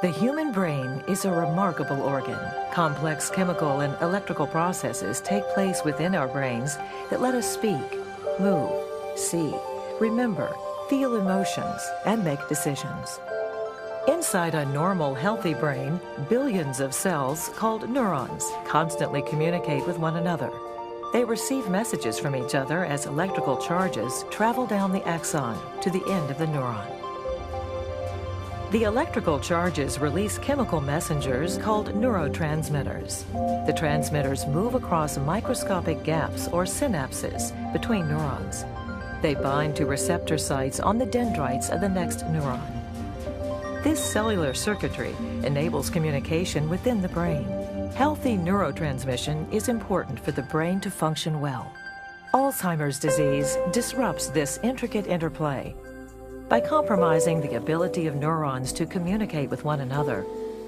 The human brain is a remarkable organ. Complex chemical and electrical processes take place within our brains that let us speak, move, see, remember, feel emotions, and make decisions. Inside a normal, healthy brain, billions of cells called neurons constantly communicate with one another. They receive messages from each other as electrical charges travel down the axon to the end of the neuron. The electrical charges release chemical messengers called neurotransmitters. The transmitters move across microscopic gaps or synapses between neurons. They bind to receptor sites on the dendrites of the next neuron. This cellular circuitry enables communication within the brain. Healthy neurotransmission is important for the brain to function well. Alzheimer's disease disrupts this intricate interplay. By compromising the ability of neurons to communicate with one another,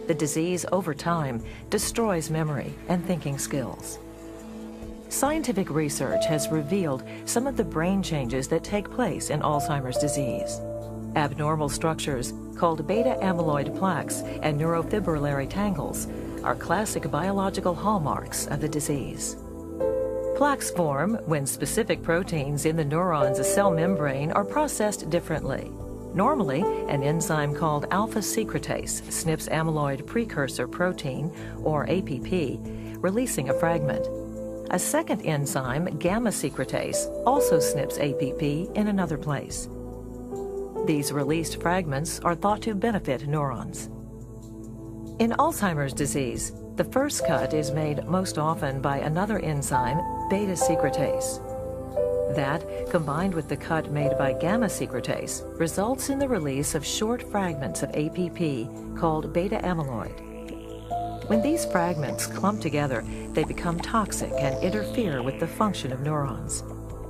the disease over time destroys memory and thinking skills. Scientific research has revealed some of the brain changes that take place in Alzheimer's disease. Abnormal structures called beta amyloid plaques and neurofibrillary tangles are classic biological hallmarks of the disease. Plaques form when specific proteins in the neuron's cell membrane are processed differently. Normally, an enzyme called alpha secretase snips amyloid precursor protein, or APP, releasing a fragment. A second enzyme, gamma secretase, also snips APP in another place. These released fragments are thought to benefit neurons. In Alzheimer's disease, the first cut is made most often by another enzyme, beta secretase. That, combined with the cut made by gamma secretase, results in the release of short fragments of APP called beta amyloid. When these fragments clump together, they become toxic and interfere with the function of neurons.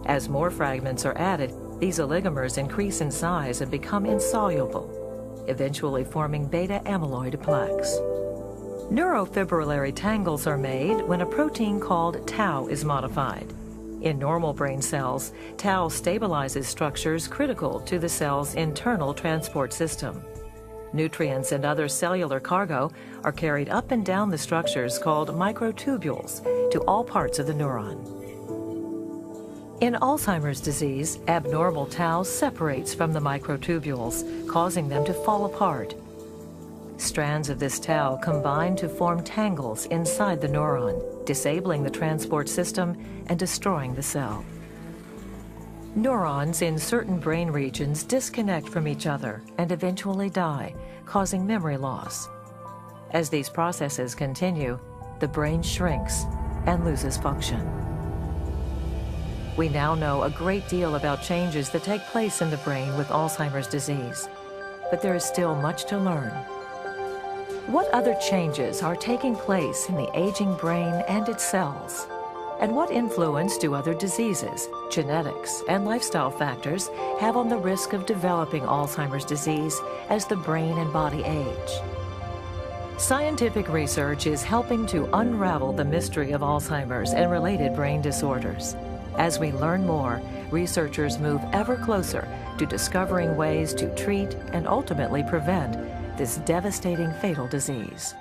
As more fragments are added, these oligomers increase in size and become insoluble, eventually forming beta amyloid plaques. Neurofibrillary tangles are made when a protein called tau is modified. In normal brain cells, tau stabilizes structures critical to the cell's internal transport system. Nutrients and other cellular cargo are carried up and down the structures called microtubules to all parts of the neuron. In Alzheimer's disease, abnormal tau separates from the microtubules, causing them to fall apart. Strands of this tau combine to form tangles inside the neuron, disabling the transport system and destroying the cell. Neurons in certain brain regions disconnect from each other and eventually die, causing memory loss. As these processes continue, the brain shrinks and loses function. We now know a great deal about changes that take place in the brain with Alzheimer's disease, but there is still much to learn. What other changes are taking place in the aging brain and its cells? And what influence do other diseases, genetics, and lifestyle factors have on the risk of developing Alzheimer's disease as the brain and body age? Scientific research is helping to unravel the mystery of Alzheimer's and related brain disorders. As we learn more, researchers move ever closer to discovering ways to treat and ultimately prevent this devastating fatal disease.